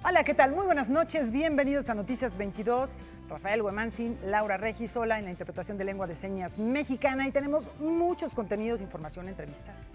Hola, ¿qué tal? Muy buenas noches, bienvenidos a Noticias 22. Rafael Huemanzin, Laura Regisola en la interpretación de lengua de señas mexicana y tenemos muchos contenidos, información, entrevistas.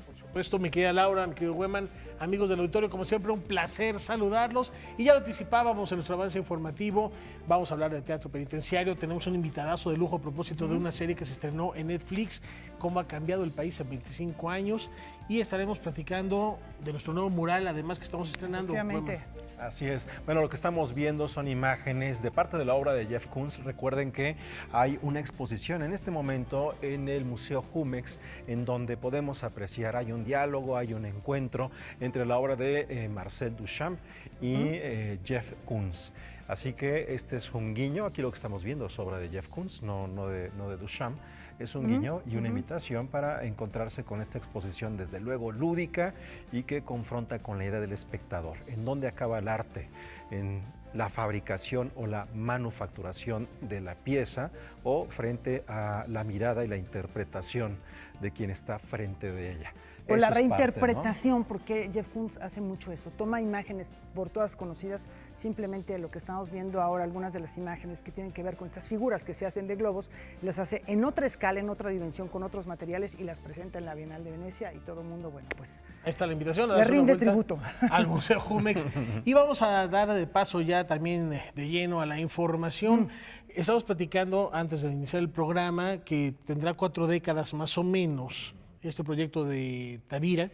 Por supuesto, mi querida Laura, mi querido Hueman, amigos del auditorio, como siempre, un placer saludarlos. Y ya lo anticipábamos en nuestro avance informativo, vamos a hablar de teatro penitenciario. Tenemos un invitadazo de lujo a propósito de una serie que se estrenó en Netflix, Cómo ha cambiado el país en 25 años. Y estaremos platicando de nuestro nuevo mural, además que estamos estrenando. Efectivamente. Así es. Bueno, lo que estamos viendo son imágenes de parte de la obra de Jeff Koons. Recuerden que hay una exposición en este momento en el Museo Jumex, en donde podemos apreciar, hay un diálogo, hay un encuentro entre la obra de Marcel Duchamp y Jeff Koons. Así que este es un guiño, aquí lo que estamos viendo es obra de Jeff Koons, no de Duchamp. Es un guiño y una invitación para encontrarse con esta exposición, desde luego lúdica y que confronta con la idea del espectador. ¿En dónde acaba el arte? ¿En la fabricación o la manufacturación de la pieza o frente a la mirada y la interpretación de quien está frente de ella? O la Eso es reinterpretación, parte, ¿no? Porque Jeff Koons hace mucho eso, toma imágenes por todas conocidas, simplemente lo que estamos viendo ahora, algunas de las imágenes que tienen que ver con estas figuras que se hacen de globos, las hace en otra escala, en otra dimensión, con otros materiales y las presenta en la Bienal de Venecia y todo el mundo, bueno, pues Ahí está la invitación. le rinde tributo Al Museo Jumex. Y vamos a dar de paso ya también de lleno a la información. Estamos platicando antes de iniciar el programa que tendrá 4 décadas más o menos este proyecto de Tavira.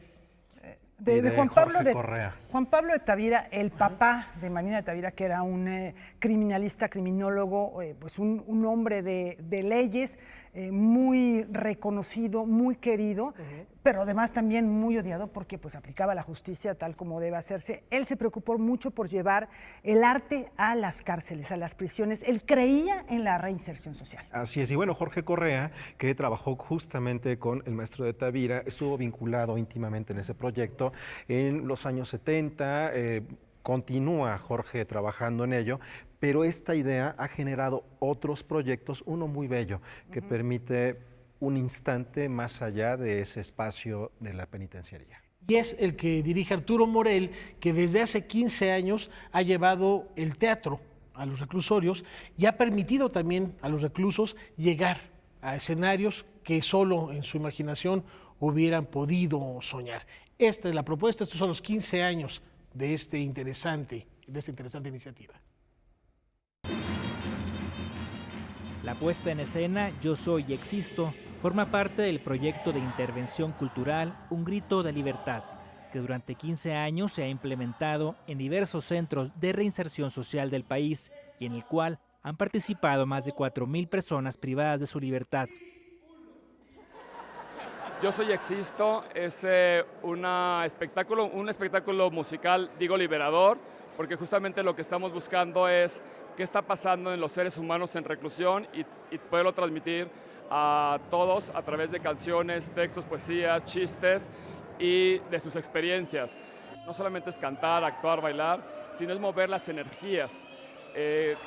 de Juan Pablo de Correa. Juan Pablo de Tavira, el papá de Marina de Tavira, que era un criminalista, criminólogo, pues un hombre de leyes, muy reconocido, muy querido, pero además también muy odiado porque pues aplicaba la justicia tal como debe hacerse. Él se preocupó mucho por llevar el arte a las cárceles, a las prisiones. Él creía en la reinserción social. Así es, y bueno, Jorge Correa, que trabajó justamente con el maestro de Tavira, estuvo vinculado íntimamente en ese proyecto en los años 70, continúa Jorge trabajando en ello, pero esta idea ha generado otros proyectos, uno muy bello, que permite un instante más allá de ese espacio de la penitenciaría. Y es el que dirige Arturo Morel, que desde hace 15 años ha llevado el teatro a los reclusorios y ha permitido también a los reclusos llegar a escenarios que solo en su imaginación hubieran podido soñar. Esta es la propuesta, estos son los 15 años de esta interesante iniciativa. La puesta en escena Yo Soy y Existo forma parte del proyecto de intervención cultural Un Grito de Libertad, que durante 15 años se ha implementado en diversos centros de reinserción social del país y en el cual han participado más de 4,000 personas privadas de su libertad. Yo Soy Existo es un espectáculo musical, digo liberador, porque justamente lo que estamos buscando es qué está pasando en los seres humanos en reclusión y poderlo transmitir a todos a través de canciones, textos, poesías, chistes y de sus experiencias. No solamente es cantar, actuar, bailar, sino es mover las energías,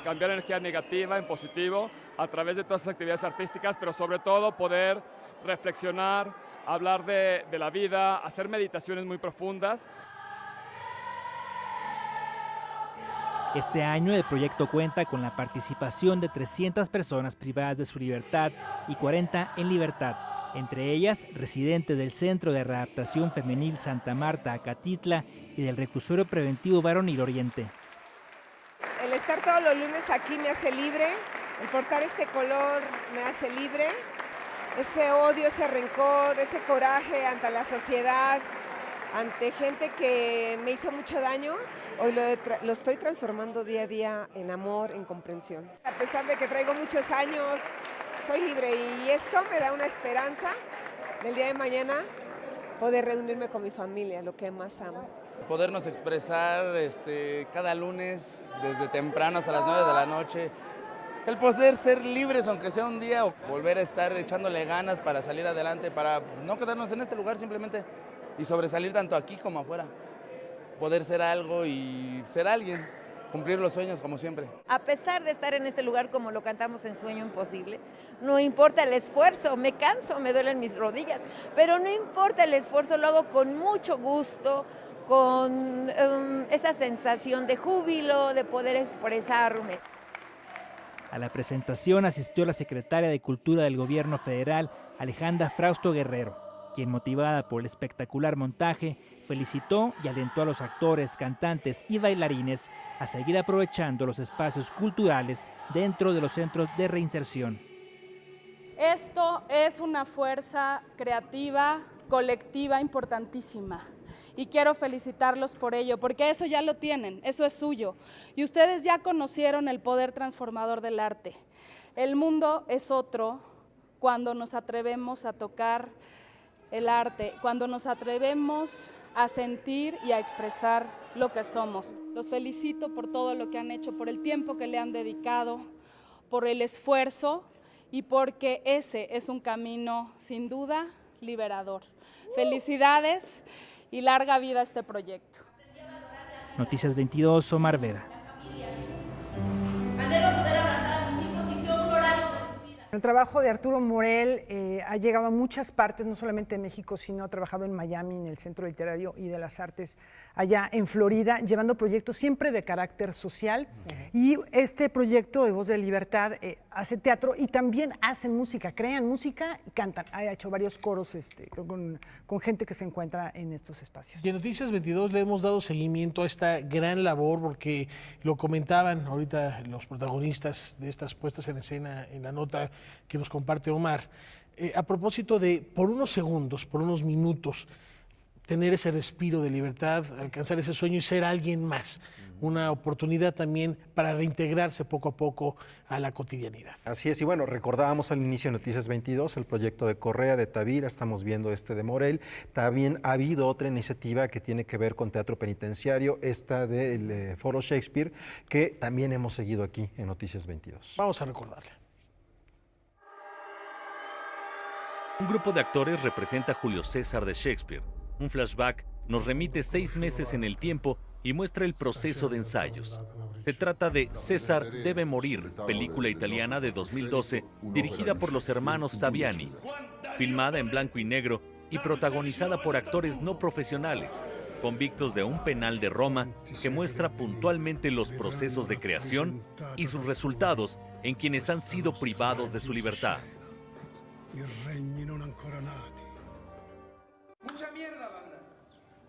cambiar energía negativa en positivo a través de todas esas actividades artísticas, pero sobre todo poder reflexionar, hablar de la vida, hacer meditaciones muy profundas. Este año el proyecto cuenta con la participación de 300 personas privadas de su libertad y 40 en libertad, entre ellas residentes del Centro de Readaptación Femenil Santa Marta, Acatitla, y del Reclusorio Preventivo Varonil Oriente. El estar todos los lunes aquí me hace libre, el portar este color me hace libre. Ese odio, ese rencor, ese coraje ante la sociedad, ante gente que me hizo mucho daño, hoy lo estoy transformando día a día en amor, en comprensión. A pesar de que traigo muchos años, soy libre y esto me da una esperanza del día de mañana poder reunirme con mi familia, lo que más amo. Podernos expresar cada lunes desde temprano hasta las 9 de la noche. El poder ser libres, aunque sea un día, o volver a estar echándole ganas para salir adelante, para no quedarnos en este lugar simplemente y sobresalir tanto aquí como afuera. Poder ser algo y ser alguien, cumplir los sueños como siempre. A pesar de estar en este lugar como lo cantamos en Sueño Imposible, no importa el esfuerzo, me canso, me duelen mis rodillas, pero no importa el esfuerzo, lo hago con mucho gusto, con esa sensación de júbilo, de poder expresarme. A la presentación asistió la secretaria de Cultura del Gobierno Federal, Alejandra Frausto Guerrero, quien, motivada por el espectacular montaje, felicitó y alentó a los actores, cantantes y bailarines a seguir aprovechando los espacios culturales dentro de los centros de reinserción. Esto es una fuerza creativa, colectiva importantísima. Y quiero felicitarlos por ello, porque eso ya lo tienen, eso es suyo. Y ustedes ya conocieron el poder transformador del arte. El mundo es otro cuando nos atrevemos a tocar el arte, cuando nos atrevemos a sentir y a expresar lo que somos. Los felicito por todo lo que han hecho, por el tiempo que le han dedicado, por el esfuerzo y porque ese es un camino sin duda liberador. Felicidades y larga vida a este proyecto. Noticias 22, Omar Vera. El trabajo de Arturo Morel ha llegado a muchas partes, no solamente en México, sino ha trabajado en Miami, en el Centro Literario y de las Artes, allá en Florida, llevando proyectos siempre de carácter social. Y este proyecto de Voz de Libertad hace teatro y también hacen música, crean música y cantan. Ha hecho varios coros con gente que se encuentra en estos espacios. Y en Noticias 22 le hemos dado seguimiento a esta gran labor porque lo comentaban ahorita los protagonistas de estas puestas en escena en la nota que nos comparte Omar, a propósito de por unos segundos, por unos minutos, tener ese respiro de libertad, alcanzar ese sueño y ser alguien más. Una oportunidad también para reintegrarse poco a poco a la cotidianidad. Así es, y bueno, recordábamos al inicio de Noticias 22 el proyecto de Correa, de Tavira, estamos viendo este de Morel. También ha habido otra iniciativa que tiene que ver con teatro penitenciario, esta del Foro Shakespeare, que también hemos seguido aquí en Noticias 22. Vamos a recordarla. Un grupo de actores representa a Julio César de Shakespeare. Un flashback nos remite 6 meses en el tiempo y muestra el proceso de ensayos. Se trata de César debe morir, película italiana de 2012, dirigida por los hermanos Taviani, filmada en blanco y negro y protagonizada por actores no profesionales, convictos de un penal de Roma que muestra puntualmente los procesos de creación y sus resultados en quienes han sido privados de su libertad. Mucha mierda, banda.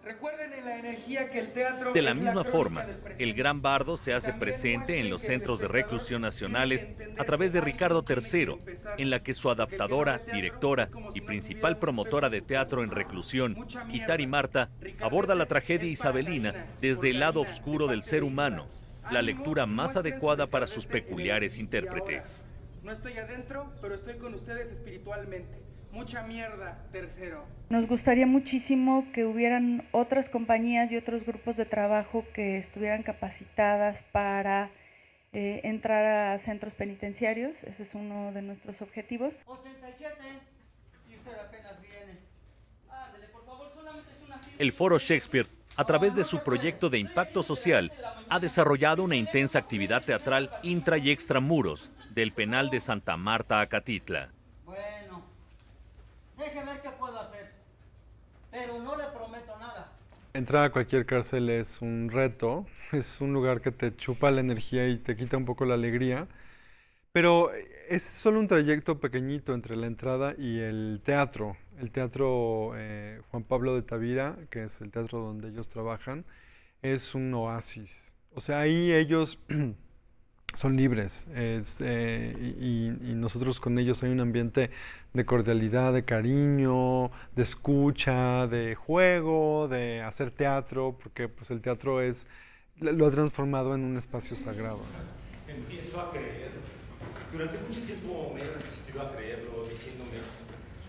Recuerden en la energía que el teatro. De la misma forma, el gran bardo se hace presente en los centros de reclusión nacionales a través de Ricardo III, en la que su adaptadora, directora y principal promotora de teatro en reclusión, Itari Marta, aborda la tragedia isabelina desde el lado oscuro del ser humano, la lectura más adecuada para sus peculiares intérpretes. No estoy adentro, pero estoy con ustedes espiritualmente. Mucha mierda, tercero. Nos gustaría muchísimo que hubieran otras compañías y otros grupos de trabajo que estuvieran capacitadas para entrar a centros penitenciarios. Ese es uno de nuestros objetivos. 87, y usted apenas viene. Ándale, por favor, solamente es una firma. El Foro Shakespeare, a través de su proyecto de impacto social, ha desarrollado una intensa actividad teatral intra y extramuros del penal de Santa Marta, Acatitla. Bueno, deje ver qué puedo hacer, pero no le prometo nada. Entrar a cualquier cárcel es un reto, es un lugar que te chupa la energía y te quita un poco la alegría, pero es solo un trayecto pequeñito entre la entrada y el teatro. El teatro Juan Pablo de Tavira, que es el teatro donde ellos trabajan, es un oasis. O sea, ahí ellos son libres y nosotros con ellos hay un ambiente de cordialidad, de cariño, de escucha, de juego, de hacer teatro, porque pues, el teatro lo ha transformado en un espacio sagrado. Empiezo a creer. Durante mucho tiempo me he resistido a creerlo, diciéndome,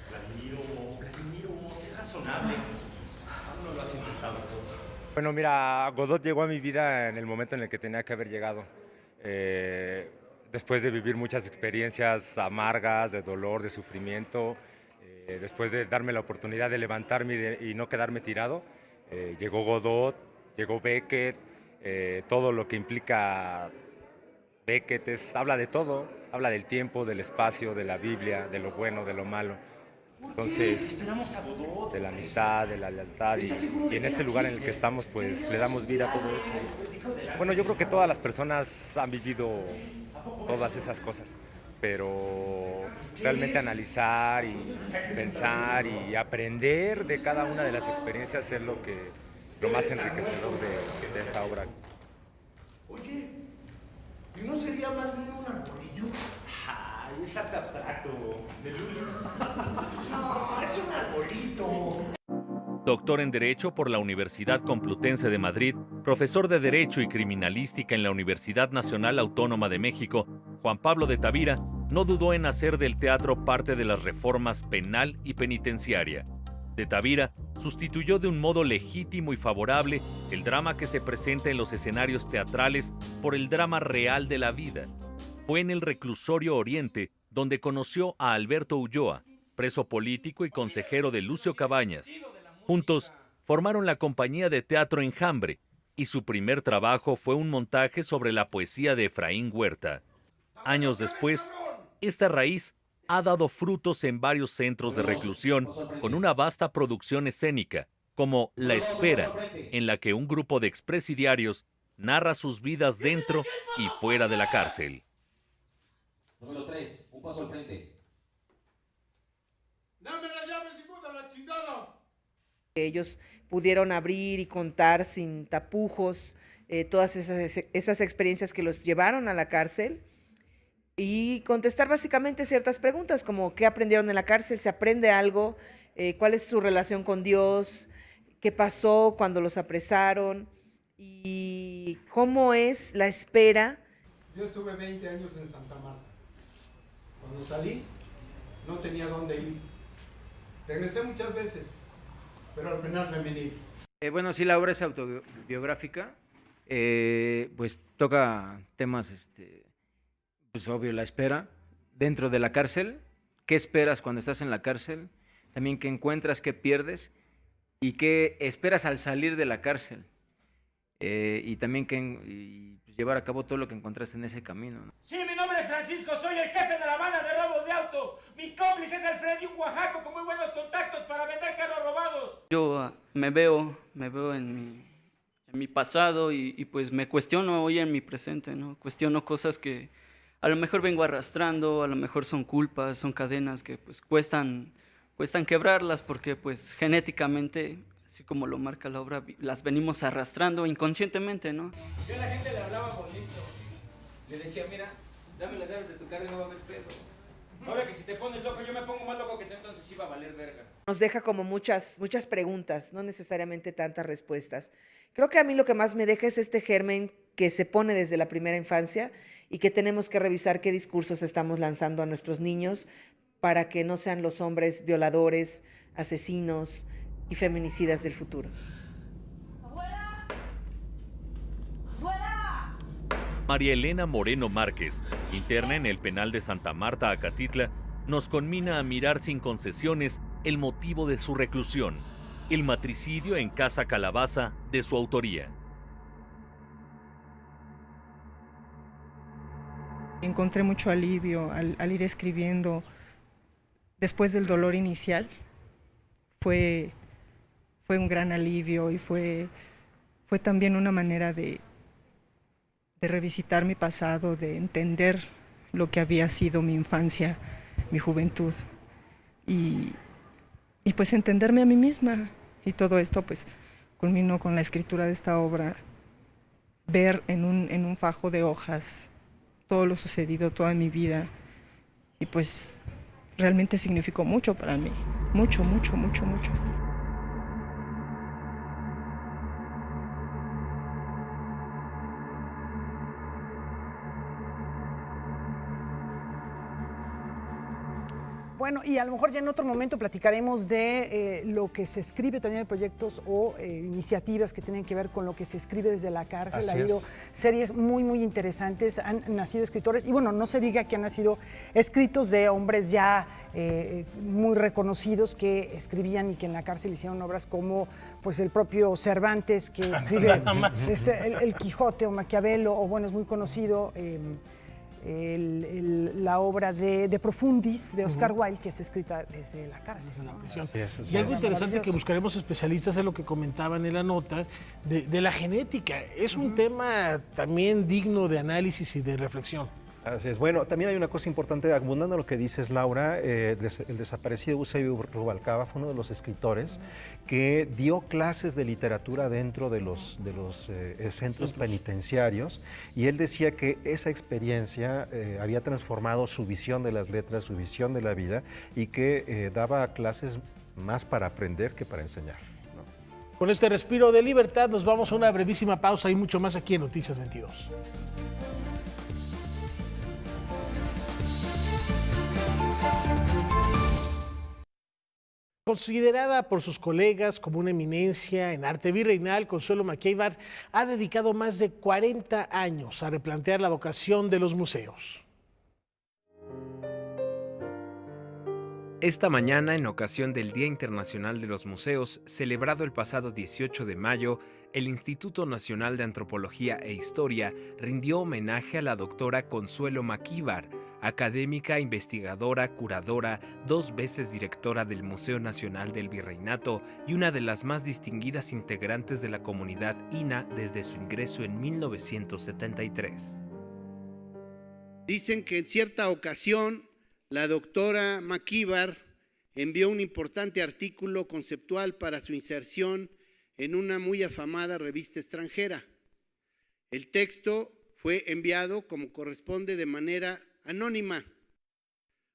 Vladimiro, sé razonable. Aún no lo has intentado todo. Bueno, mira, Godot llegó a mi vida en el momento en el que tenía que haber llegado. Después de vivir muchas experiencias amargas, de dolor, de sufrimiento, después de darme la oportunidad de levantarme y no quedarme tirado, llegó Godot, llegó Beckett, todo lo que implica Beckett habla de todo, habla del tiempo, del espacio, de la Biblia, de lo bueno, de lo malo. Entonces, de la amistad, de la lealtad y en este lugar en el que estamos, pues le damos vida a todo eso. Bueno, yo creo que todas las personas han vivido todas esas cosas, pero realmente analizar y pensar y aprender de cada una de las experiencias es lo más enriquecedor de esta obra. Oye, ¿y no sería más bien un arbolillo? Ay, es arte abstracto, de luz. No, es un arbolito. Doctor en Derecho por la Universidad Complutense de Madrid, profesor de Derecho y Criminalística en la Universidad Nacional Autónoma de México, Juan Pablo de Tavira no dudó en hacer del teatro parte de las reformas penal y penitenciaria. De Tavira sustituyó de un modo legítimo y favorable el drama que se presenta en los escenarios teatrales por el drama real de la vida. Fue en el Reclusorio Oriente donde conoció a Alberto Ulloa, preso político y consejero de Lucio Cabañas. Juntos formaron la compañía de teatro Enjambre y su primer trabajo fue un montaje sobre la poesía de Efraín Huerta. Años después, esta raíz ha dado frutos en varios centros de reclusión con una vasta producción escénica, como La Espera, en la que un grupo de expresidiarios narra sus vidas dentro y fuera de la cárcel. Número 3, un paso al frente. ¡Dame las llaves, hijo de la chingada! Ellos pudieron abrir y contar sin tapujos todas esas experiencias que los llevaron a la cárcel y contestar básicamente ciertas preguntas como ¿qué aprendieron en la cárcel? ¿Se aprende algo? ¿Cuál es su relación con Dios? ¿Qué pasó cuando los apresaron? ¿Y cómo es la espera? Yo estuve 20 años en Santa Marta. Cuando salí, no tenía dónde ir. Regresé muchas veces, pero al penal femenil. Bueno, sí, la obra es autobiográfica, pues toca temas, pues obvio, la espera dentro de la cárcel, qué esperas cuando estás en la cárcel, también qué encuentras, qué pierdes y qué esperas al salir de la cárcel, y también pues, llevar a cabo todo lo que encontraste en ese camino, ¿no? Sí, mi nombre es Francisco, soy el jefe de la banda de robo de auto. Mi cómplice es Alfredo, un oaxaco con muy buenos contactos para vender carros robados. Yo me veo en mi pasado y pues me cuestiono hoy en mi presente, ¿no? Cuestiono cosas que a lo mejor vengo arrastrando, a lo mejor son culpas, son cadenas que pues cuestan quebrarlas porque pues genéticamente, así como lo marca la obra, las venimos arrastrando inconscientemente, ¿no? Yo a la gente le hablaba bonito. Le decía, mira, dame las llaves de tu carro y no va a haber pedo. Ahora que si te pones loco, yo me pongo más loco que tú, entonces sí va a valer verga. Nos deja como muchas preguntas, no necesariamente tantas respuestas. Creo que a mí lo que más me deja es este germen que se pone desde la primera infancia y que tenemos que revisar qué discursos estamos lanzando a nuestros niños para que no sean los hombres violadores, asesinos y feminicidas del futuro. María Elena Moreno Márquez, interna en el penal de Santa Marta, Acatitla, nos conmina a mirar sin concesiones el motivo de su reclusión, el matricidio en Casa Calabaza de su autoría. Encontré mucho alivio al ir escribiendo después del dolor inicial. Fue un gran alivio y fue también una manera de revisitar mi pasado, de entender lo que había sido mi infancia, mi juventud y pues entenderme a mí misma. Y todo esto pues culminó con la escritura de esta obra, ver en un fajo de hojas todo lo sucedido, toda mi vida, y pues realmente significó mucho para mí, mucho, mucho, mucho, mucho. Bueno, y a lo mejor ya en otro momento platicaremos de lo que se escribe también de proyectos o iniciativas que tienen que ver con lo que se escribe desde la cárcel. Ha habido series muy, muy interesantes, han nacido escritores, y bueno, no se diga que han nacido escritos de hombres ya muy reconocidos que escribían y que en la cárcel hicieron obras como pues el propio Cervantes, que escribe el Quijote, o Maquiavelo, o bueno, es muy conocido. la obra de Profundis de Oscar Wilde, que es escrita desde la cárcel. ¿no? Y algo interesante que buscaremos especialistas es lo que comentaban en la nota de la genética. Es un tema también digno de análisis y de reflexión. Así es. Bueno, también hay una cosa importante, abundando lo que dices, Laura, el desaparecido Eusebio Rubalcaba fue uno de los escritores que dio clases de literatura dentro de los centros penitenciarios, y él decía que esa experiencia había transformado su visión de las letras, su visión de la vida, y que daba clases más para aprender que para enseñar. Con este respiro de libertad nos vamos a una brevísima pausa y mucho más aquí en Noticias 22. Considerada por sus colegas como una eminencia en arte virreinal, Consuelo Maquíbar ha dedicado más de 40 años a replantear la vocación de los museos. Esta mañana, en ocasión del Día Internacional de los Museos, celebrado el pasado 18 de mayo, el Instituto Nacional de Antropología e Historia rindió homenaje a la doctora Consuelo Maquíbar, académica, investigadora, curadora, 2 veces directora del Museo Nacional del Virreinato y una de las más distinguidas integrantes de la comunidad INAH desde su ingreso en 1973. Dicen que en cierta ocasión la doctora Maquíbar envió un importante artículo conceptual para su inserción en una muy afamada revista extranjera. El texto fue enviado, como corresponde, de manera anónima.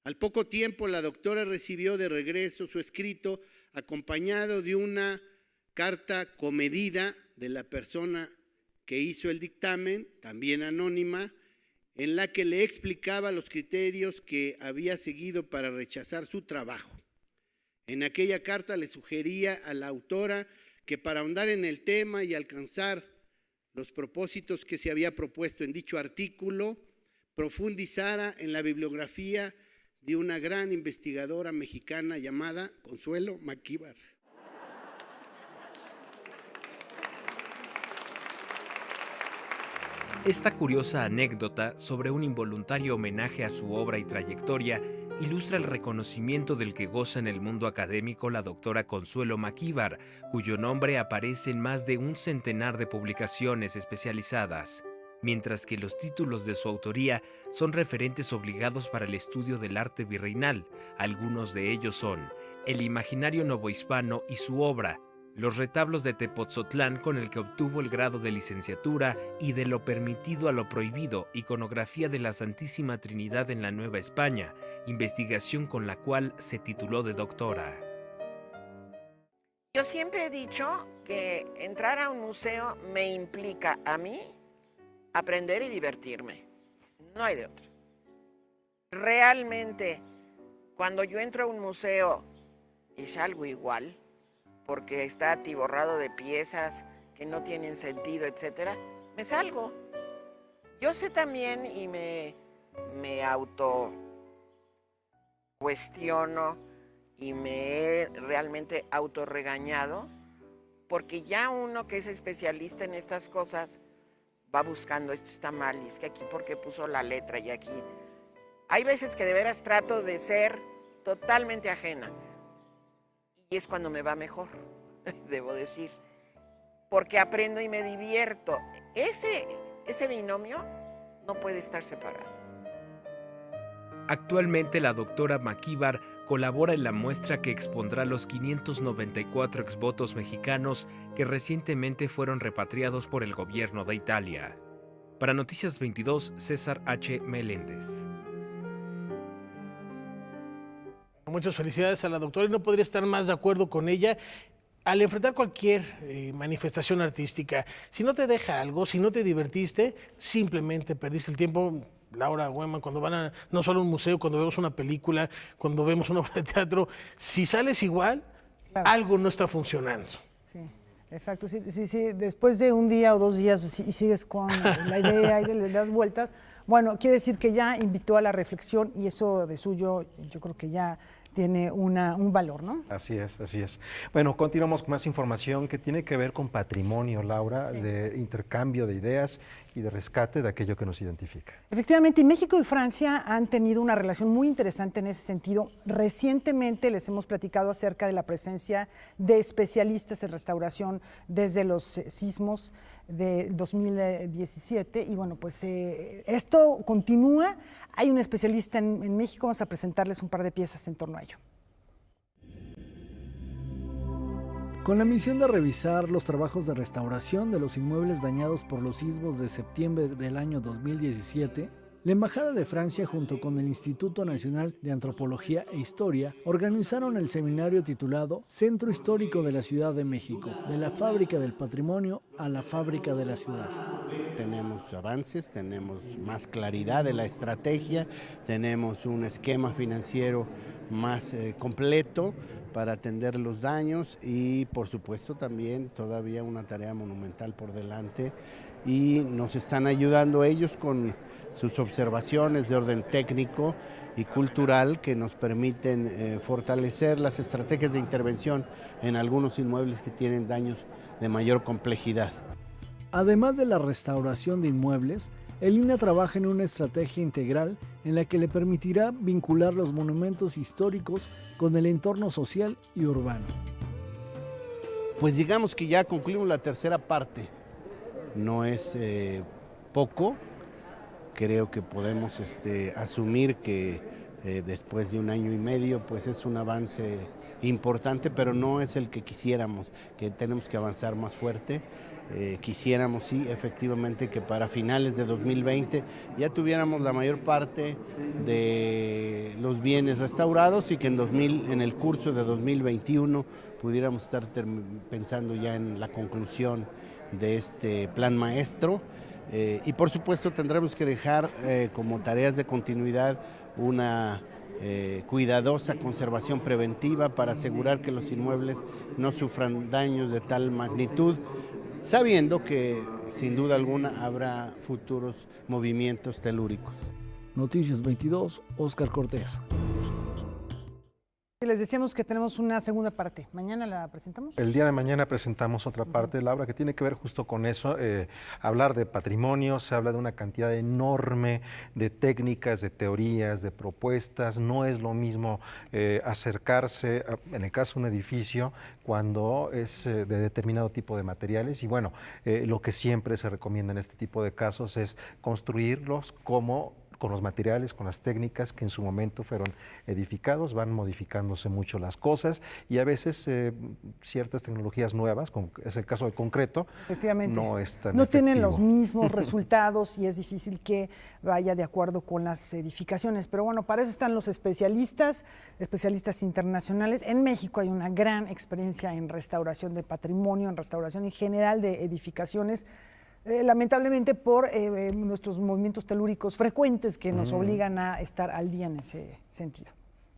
Al poco tiempo, la doctora recibió de regreso su escrito acompañado de una carta comedida de la persona que hizo el dictamen, también anónima, en la que le explicaba los criterios que había seguido para rechazar su trabajo. En aquella carta le sugería a la autora que para ahondar en el tema y alcanzar los propósitos que se había propuesto en dicho artículo, profundizara en la bibliografía de una gran investigadora mexicana llamada Consuelo Maquíbar. Esta curiosa anécdota sobre un involuntario homenaje a su obra y trayectoria ilustra el reconocimiento del que goza en el mundo académico la doctora Consuelo Maquíbar, cuyo nombre aparece en más de un centenar de publicaciones especializadas, mientras que los títulos de su autoría son referentes obligados para el estudio del arte virreinal. Algunos de ellos son El imaginario novohispano y su obra, Los retablos de Tepotzotlán, con el que obtuvo el grado de licenciatura, y De lo permitido a lo prohibido, iconografía de la Santísima Trinidad en la Nueva España, investigación con la cual se tituló de doctora. Yo siempre he dicho que entrar a un museo me implica a mí aprender y divertirme. No hay de otra. Realmente, cuando yo entro a un museo y salgo igual, porque está atiborrado de piezas que no tienen sentido, etcétera, me salgo. Yo sé también y me auto cuestiono y me he realmente autorregañado, porque ya uno que es especialista en estas cosas va buscando, esto está mal, y es que aquí porque puso la letra y aquí. Hay veces que de veras trato de ser totalmente ajena. Y es cuando me va mejor, debo decir, porque aprendo y me divierto. Ese binomio no puede estar separado. Actualmente la doctora Maquíbar colabora en la muestra que expondrá los 594 exvotos mexicanos que recientemente fueron repatriados por el gobierno de Italia. Para Noticias 22, César H. Meléndez. Muchas felicidades a la doctora y no podría estar más de acuerdo con ella. Al enfrentar cualquier manifestación artística, si no te deja algo, si no te divertiste, simplemente perdiste el tiempo. Laura Hueman, cuando van a no solo a un museo, cuando vemos una película, cuando vemos una obra de teatro, si sales igual, claro, algo no está funcionando. Sí, exacto. Sí, después de un día o 2 días y sigues con la idea y le das vueltas, bueno, quiere decir que ya invitó a la reflexión y eso de suyo yo creo que ya tiene un valor, ¿no? Así es, así es. Bueno, continuamos con más información que tiene que ver con patrimonio, Laura, sí, de intercambio de ideas y de rescate de aquello que nos identifica. Efectivamente, y México y Francia han tenido una relación muy interesante en ese sentido. Recientemente les hemos platicado acerca de la presencia de especialistas en restauración desde los sismos de 2017 y bueno, pues esto continúa. Hay un especialista en México, vamos a presentarles un par de piezas en torno a ello. Con la misión de revisar los trabajos de restauración de los inmuebles dañados por los sismos de septiembre del año 2017, la Embajada de Francia junto con el Instituto Nacional de Antropología e Historia organizaron el seminario titulado Centro Histórico de la Ciudad de México, de la fábrica del patrimonio a la fábrica de la ciudad. Tenemos avances, tenemos más claridad de la estrategia, tenemos un esquema financiero más completo para atender los daños y por supuesto también todavía una tarea monumental por delante y nos están ayudando ellos con sus observaciones de orden técnico y cultural que nos permiten fortalecer las estrategias de intervención en algunos inmuebles que tienen daños de mayor complejidad. Además de la restauración de inmuebles, el INAH trabaja en una estrategia integral en la que le permitirá vincular los monumentos históricos con el entorno social y urbano. Pues digamos que ya concluimos la tercera parte. No es poco. Creo que podemos asumir que después de 1 año y medio pues es un avance importante, pero no es el que quisiéramos, que tenemos que avanzar más fuerte. Quisiéramos sí, efectivamente, que para finales de 2020 ya tuviéramos la mayor parte de los bienes restaurados y que en el curso de 2021 pudiéramos estar pensando ya en la conclusión de este plan maestro. Y por supuesto tendremos que dejar como tareas de continuidad una cuidadosa conservación preventiva para asegurar que los inmuebles no sufran daños de tal magnitud, sabiendo que sin duda alguna habrá futuros movimientos telúricos. Noticias 22, Óscar Cortés. Les decíamos que tenemos una segunda parte. ¿Mañana la presentamos? El día de mañana presentamos otra parte de la obra que tiene que ver justo con eso. Hablar de patrimonio, se habla de una cantidad enorme de técnicas, de teorías, de propuestas. No es lo mismo acercarse, en el caso de un edificio, cuando es de determinado tipo de materiales. Y bueno, lo que siempre se recomienda en este tipo de casos es construirlos con los materiales, con las técnicas que en su momento fueron edificados, van modificándose mucho las cosas y a veces ciertas tecnologías nuevas, como es el caso del concreto, no es tan no tienen efectivo. los mismos resultados y es difícil que vaya de acuerdo con las edificaciones. Pero bueno, para eso están los especialistas internacionales. En México hay una gran experiencia en restauración de patrimonio, en restauración en general de edificaciones, lamentablemente por nuestros movimientos telúricos frecuentes que nos obligan a estar al día en ese sentido.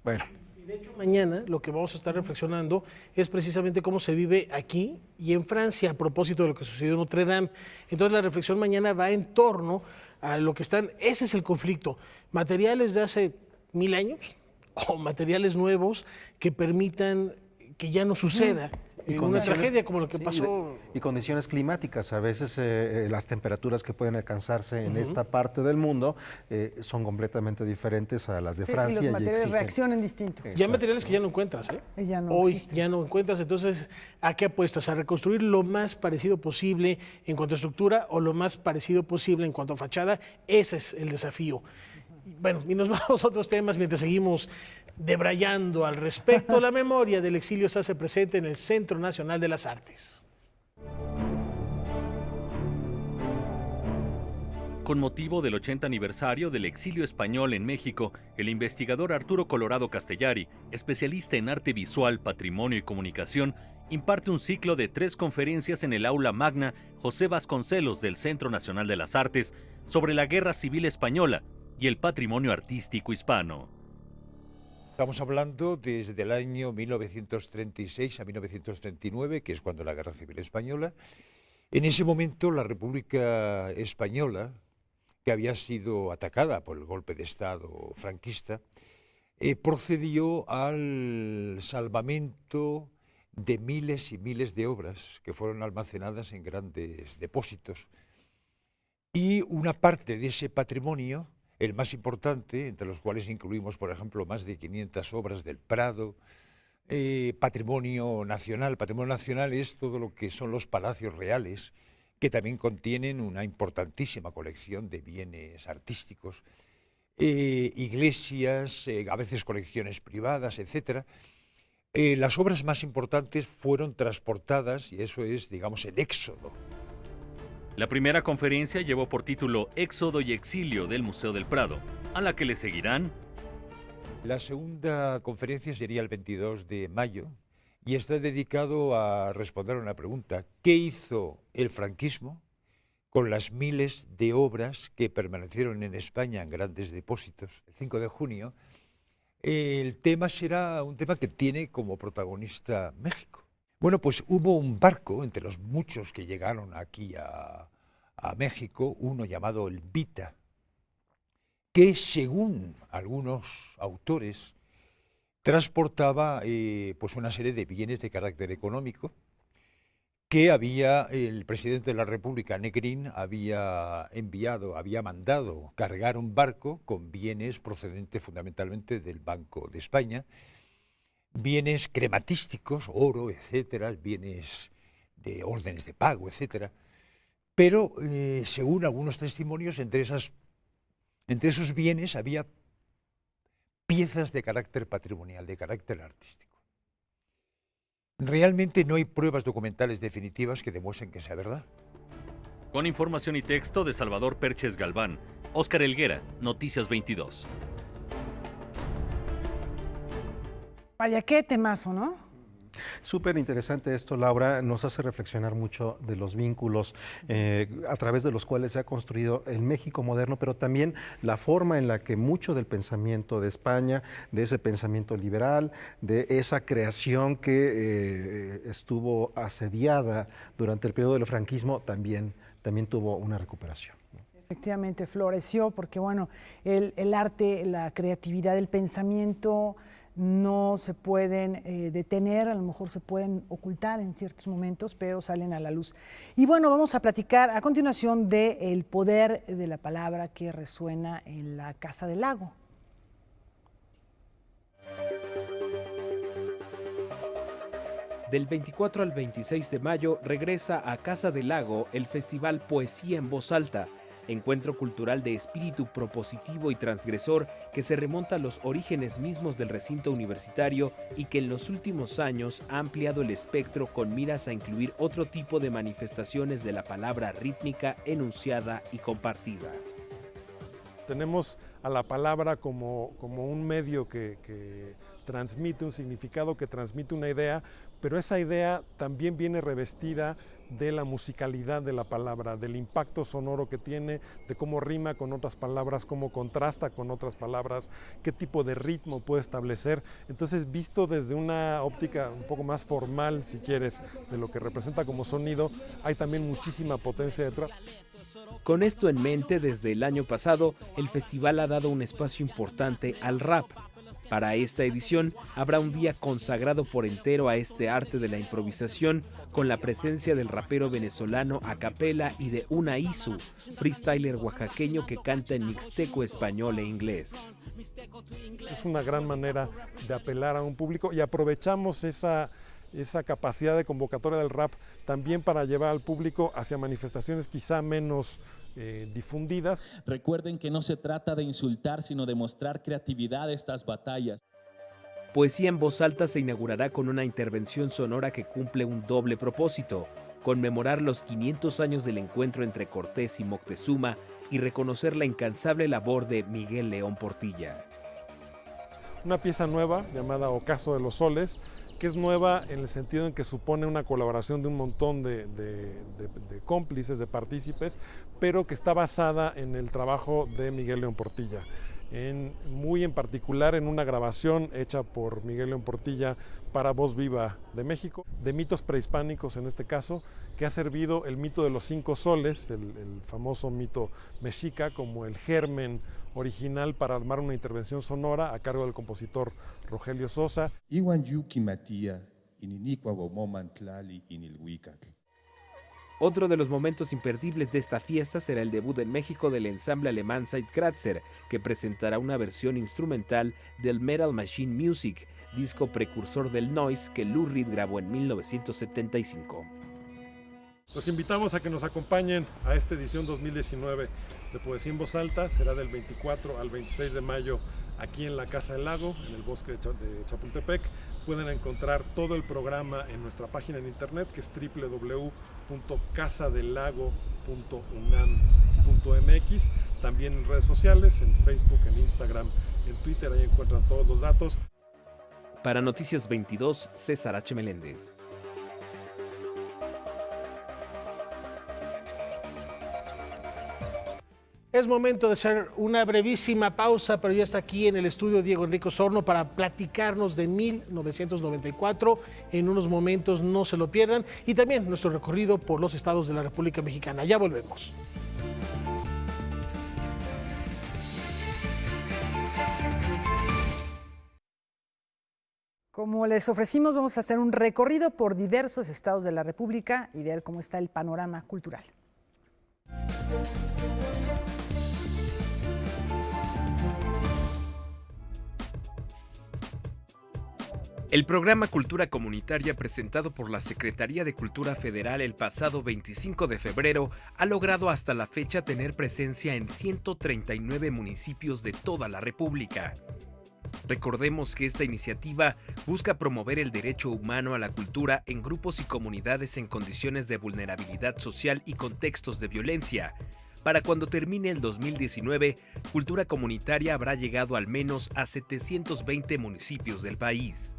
Bueno. Y de hecho mañana lo que vamos a estar reflexionando es precisamente cómo se vive aquí y en Francia a propósito de lo que sucedió en Notre Dame. Entonces la reflexión mañana va en torno a lo que ese es el conflicto, materiales de hace 1000 años o materiales nuevos que permitan que ya no suceda. Una tragedia como lo que pasó. Y condiciones climáticas. A veces las temperaturas que pueden alcanzarse en esta parte del mundo son completamente diferentes a las de Francia. Y los materiales reaccionan distinto. Ya hay materiales que ya no encuentras. Hoy existen. Ya no encuentras. Entonces, ¿a qué apuestas? ¿A reconstruir lo más parecido posible en cuanto a estructura o lo más parecido posible en cuanto a fachada? Ese es el desafío. Bueno, y nos vamos a otros temas mientras seguimos debrayando al respecto. La memoria del exilio se hace presente en el Centro Nacional de las Artes. Con motivo del 80 aniversario del exilio español en México, el investigador Arturo Colorado Castellari, especialista en arte visual, patrimonio y comunicación, imparte un ciclo de 3 conferencias en el Aula Magna José Vasconcelos del Centro Nacional de las Artes sobre la Guerra Civil Española y el patrimonio artístico hispano. Estamos hablando desde el año 1936 a 1939, que es cuando la Guerra Civil Española. En ese momento la República Española, que había sido atacada por el golpe de Estado franquista, procedió al salvamento de miles y miles de obras que fueron almacenadas en grandes depósitos. Y una parte de ese patrimonio, el más importante, entre los cuales incluimos, por ejemplo, más de 500 obras del Prado, patrimonio nacional. Patrimonio nacional es todo lo que son los palacios reales, que también contienen una importantísima colección de bienes artísticos, iglesias, a veces colecciones privadas, etc. Las obras más importantes fueron transportadas, y eso es, digamos, el éxodo. La primera conferencia llevó por título Éxodo y Exilio del Museo del Prado, a la que le seguirán. La segunda conferencia sería el 22 de mayo y está dedicado a responder a una pregunta. ¿Qué hizo el franquismo con las miles de obras que permanecieron en España en grandes depósitos? El 5 de junio, el tema será un tema que tiene como protagonista México. Bueno, pues hubo un barco, entre los muchos que llegaron aquí a México, uno llamado el Vita, que según algunos autores transportaba pues una serie de bienes de carácter económico que el presidente de la República, Negrín, había mandado cargar un barco con bienes procedentes fundamentalmente del Banco de España, bienes crematísticos, oro, etcétera, bienes de órdenes de pago, etcétera. Pero según algunos testimonios, entre esos bienes había piezas de carácter patrimonial, de carácter artístico. Realmente no hay pruebas documentales definitivas que demuestren que sea verdad. Con información y texto de Salvador Perches Galván, Óscar Helguera, Noticias 22. Vaya, qué temazo, ¿no? Súper interesante esto, Laura, nos hace reflexionar mucho de los vínculos a través de los cuales se ha construido el México moderno, pero también la forma en la que mucho del pensamiento de España, de ese pensamiento liberal, de esa creación que estuvo asediada durante el periodo del franquismo, también tuvo una recuperación. Efectivamente, floreció porque, bueno, el arte, la creatividad, el pensamiento no se pueden detener, a lo mejor se pueden ocultar en ciertos momentos, pero salen a la luz. Y bueno, vamos a platicar a continuación del poder de la palabra que resuena en la Casa del Lago. Del 24 al 26 de mayo regresa a Casa del Lago el Festival Poesía en Voz Alta, encuentro cultural de espíritu propositivo y transgresor que se remonta a los orígenes mismos del recinto universitario y que en los últimos años ha ampliado el espectro con miras a incluir otro tipo de manifestaciones de la palabra rítmica, enunciada y compartida. Tenemos a la palabra como un medio que transmite un significado, que transmite una idea, pero esa idea también viene revestida de la musicalidad de la palabra, del impacto sonoro que tiene, de cómo rima con otras palabras, cómo contrasta con otras palabras, qué tipo de ritmo puede establecer. Entonces, visto desde una óptica un poco más formal, si quieres, de lo que representa como sonido, hay también muchísima potencia detrás. Con esto en mente, desde el año pasado, el festival ha dado un espacio importante al rap. Para esta edición habrá un día consagrado por entero a este arte de la improvisación, con la presencia del rapero venezolano a capela y de Una Isu, freestyler oaxaqueño que canta en mixteco, español e inglés. Es una gran manera de apelar a un público y aprovechamos esa capacidad de convocatoria del rap también para llevar al público hacia manifestaciones quizá menos difundidas. Recuerden que no se trata de insultar, sino de mostrar creatividad a estas batallas. Poesía en Voz Alta se inaugurará con una intervención sonora que cumple un doble propósito: conmemorar los 500 años del encuentro entre Cortés y Moctezuma y reconocer la incansable labor de Miguel León Portilla. Una pieza nueva llamada Ocaso de los Soles, que es nueva en el sentido en que supone una colaboración de un montón de cómplices, de partícipes, pero que está basada en el trabajo de Miguel León Portilla. Muy en particular en una grabación hecha por Miguel León Portilla para Voz Viva de México, de mitos prehispánicos en este caso, que ha servido el mito de los 5 soles, el famoso mito mexica, como el germen original para armar una intervención sonora a cargo del compositor Rogelio Sosa. Otro de los momentos imperdibles de esta fiesta será el debut en México del ensamble alemán Zeitkratzer, que presentará una versión instrumental del Metal Machine Music, disco precursor del noise que Lou Reed grabó en 1975. Los invitamos a que nos acompañen a esta edición 2019 de Poesía en Voz Alta. Será del 24 al 26 de mayo aquí en la Casa del Lago, en el bosque de Chapultepec. Pueden encontrar todo el programa en nuestra página en internet, que es www.casadelago.unam.mx. También en redes sociales, en Facebook, en Instagram, en Twitter, ahí encuentran todos los datos. Para Noticias 22, César H. Meléndez. Es momento de hacer una brevísima pausa, pero ya está aquí en el estudio Diego Enrique Osorno para platicarnos de 1994. En unos momentos, no se lo pierdan. Y también nuestro recorrido por los estados de la República Mexicana. Ya volvemos. Como les ofrecimos, vamos a hacer un recorrido por diversos estados de la República y ver cómo está el panorama cultural. El programa Cultura Comunitaria, presentado por la Secretaría de Cultura Federal el pasado 25 de febrero, ha logrado hasta la fecha tener presencia en 139 municipios de toda la República. Recordemos que esta iniciativa busca promover el derecho humano a la cultura en grupos y comunidades en condiciones de vulnerabilidad social y contextos de violencia. Para cuando termine el 2019, Cultura Comunitaria habrá llegado al menos a 720 municipios del país.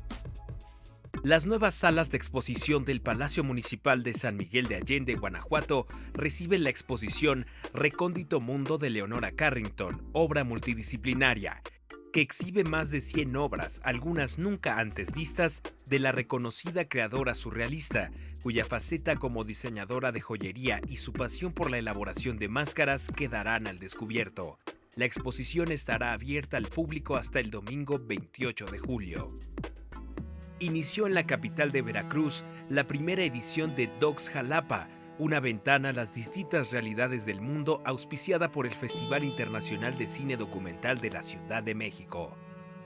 Las nuevas salas de exposición del Palacio Municipal de San Miguel de Allende, Guanajuato, reciben la exposición Recóndito Mundo de Leonora Carrington, obra multidisciplinaria, que exhibe más de 100 obras, algunas nunca antes vistas, de la reconocida creadora surrealista, cuya faceta como diseñadora de joyería y su pasión por la elaboración de máscaras quedarán al descubierto. La exposición estará abierta al público hasta el domingo 28 de julio. Inició en la capital de Veracruz la primera edición de Docs Jalapa, una ventana a las distintas realidades del mundo auspiciada por el Festival Internacional de Cine Documental de la Ciudad de México.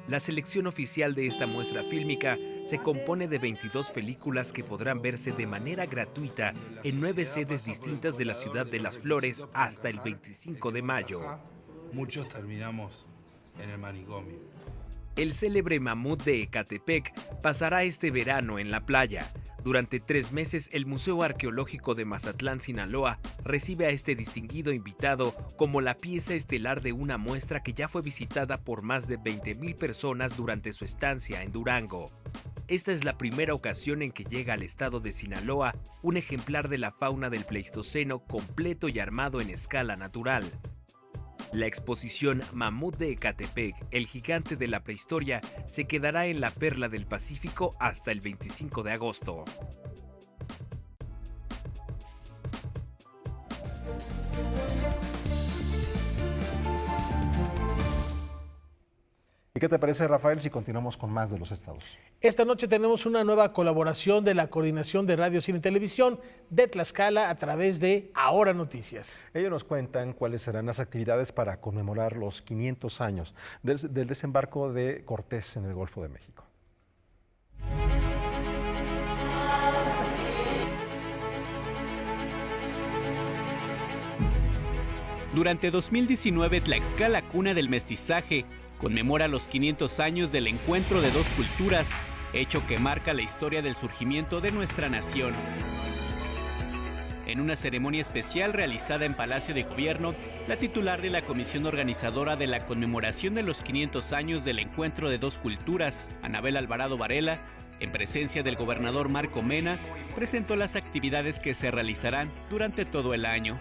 La selección oficial de esta muestra fílmica se compone de 22 películas que podrán verse de manera gratuita en 9 sedes distintas de la Ciudad de las Flores hasta el 25 de mayo. Muchos terminamos en el manicomio. El célebre mamut de Ecatepec pasará este verano en la playa. Durante 3 meses, el Museo Arqueológico de Mazatlán, Sinaloa, recibe a este distinguido invitado como la pieza estelar de una muestra que ya fue visitada por más de 20,000 personas durante su estancia en Durango. Esta es la primera ocasión en que llega al estado de Sinaloa un ejemplar de la fauna del Pleistoceno completo y armado en escala natural. La exposición Mamut de Ecatepec, el gigante de la prehistoria, se quedará en la Perla del Pacífico hasta el 25 de agosto. ¿Y qué te parece, Rafael, si continuamos con más de los estados? Esta noche tenemos una nueva colaboración de la Coordinación de Radio, Cine y Televisión de Tlaxcala a través de Ahora Noticias. Ellos nos cuentan cuáles serán las actividades para conmemorar los 500 años del desembarco de Cortés en el Golfo de México. Durante 2019, Tlaxcala, cuna del mestizaje, conmemora los 500 años del encuentro de dos culturas, hecho que marca la historia del surgimiento de nuestra nación. En una ceremonia especial realizada en Palacio de Gobierno, la titular de la comisión organizadora de la conmemoración de los 500 años del encuentro de dos culturas, Anabel Alvarado Varela, en presencia del gobernador Marco Mena, presentó las actividades que se realizarán durante todo el año.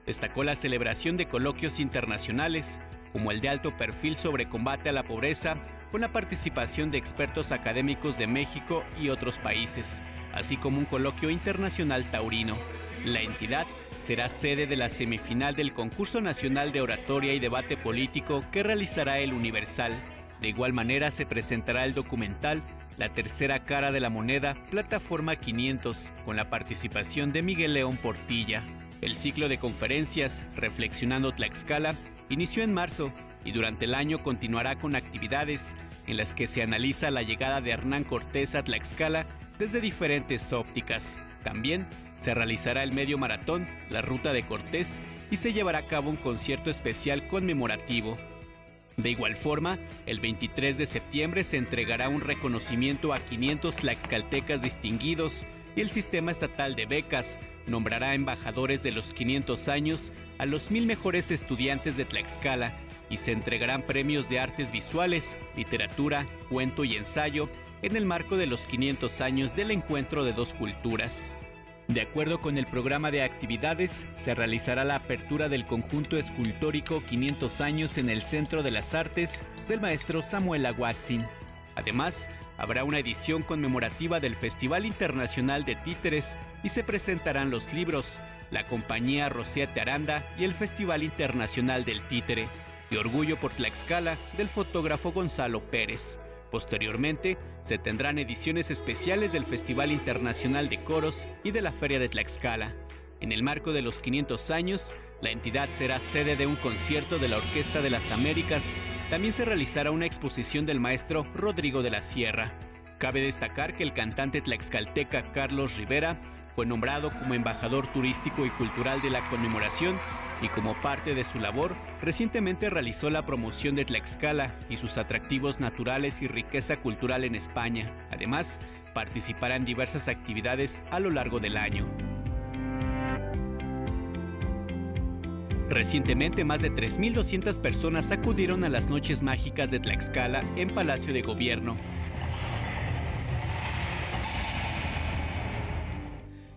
Destacó la celebración de coloquios internacionales, como el de alto perfil sobre combate a la pobreza, con la participación de expertos académicos de México y otros países, así como un coloquio internacional taurino. La entidad será sede de la semifinal del Concurso Nacional de Oratoria y Debate Político que realizará el Universal. De igual manera se presentará el documental La tercera cara de la moneda, Plataforma 500, con la participación de Miguel León Portilla. El ciclo de conferencias Reflexionando Tlaxcala inició en marzo y durante el año continuará con actividades en las que se analiza la llegada de Hernán Cortés a Tlaxcala desde diferentes ópticas. También se realizará el medio maratón La Ruta de Cortés y se llevará a cabo un concierto especial conmemorativo. De igual forma, el 23 de septiembre se entregará un reconocimiento a 500 tlaxcaltecas distinguidos y el Sistema Estatal de Becas nombrará embajadores de los 500 años a los 1000 mejores estudiantes de Tlaxcala y se entregarán premios de artes visuales, literatura, cuento y ensayo en el marco de los 500 años del encuentro de dos culturas. De acuerdo con el programa de actividades, se realizará la apertura del conjunto escultórico 500 años en el Centro de las Artes del maestro Samuel Aguatzin. Además, habrá una edición conmemorativa del Festival Internacional de Títeres y se presentarán los libros La Compañía Rociate Aranda y el Festival Internacional del Títere y Orgullo por Tlaxcala del fotógrafo Gonzalo Pérez. Posteriormente, se tendrán ediciones especiales del Festival Internacional de Coros y de la Feria de Tlaxcala. En el marco de los 500 años, la entidad será sede de un concierto de la Orquesta de las Américas. También se realizará una exposición del maestro Rodrigo de la Sierra. Cabe destacar que el cantante tlaxcalteca Carlos Rivera fue nombrado como embajador turístico y cultural de la conmemoración y como parte de su labor, recientemente realizó la promoción de Tlaxcala y sus atractivos naturales y riqueza cultural en España. Además, participará en diversas actividades a lo largo del año. Recientemente, más de 3.200 personas acudieron a las Noches Mágicas de Tlaxcala en Palacio de Gobierno,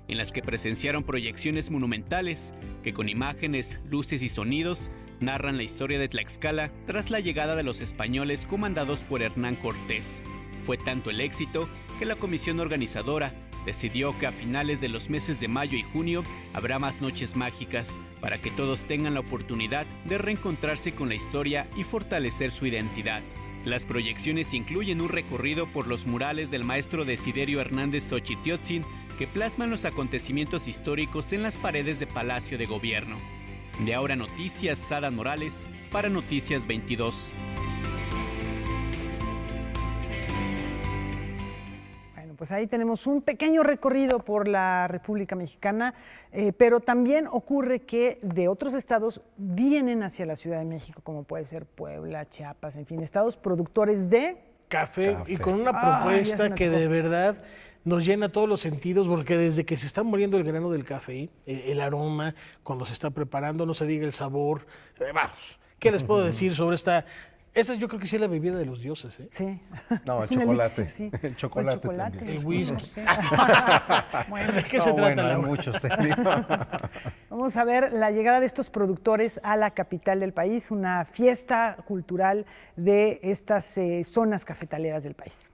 en las que presenciaron proyecciones monumentales que con imágenes, luces y sonidos narran la historia de Tlaxcala tras la llegada de los españoles comandados por Hernán Cortés. Fue tanto el éxito que la comisión organizadora decidió que a finales de los meses de mayo y junio habrá más noches mágicas para que todos tengan la oportunidad de reencontrarse con la historia y fortalecer su identidad. Las proyecciones incluyen un recorrido por los murales del maestro Desiderio Hernández Xochitiotzin, que plasman los acontecimientos históricos en las paredes de Palacio de Gobierno. De Ahora Noticias, Sada Morales, para Noticias 22. Bueno, pues ahí tenemos un pequeño recorrido por la República Mexicana, pero también ocurre que de otros estados vienen hacia la Ciudad de México, como puede ser Puebla, Chiapas, en fin, estados productores de café. Y con una propuesta que de verdad nos llena todos los sentidos, porque desde que se está muriendo el grano del café, el aroma, cuando se está preparando, no se diga el sabor. Vamos, ¿qué les puedo decir sobre esta? Esa yo creo que sí es la bebida de los dioses, ¿eh? Sí. No, el chocolate. Sí. El chocolate. El whisky. No sé. Bueno, ¿de qué se trata? Hay muchos. Vamos a ver la llegada de estos productores a la capital del país, una fiesta cultural de estas zonas cafetaleras del país.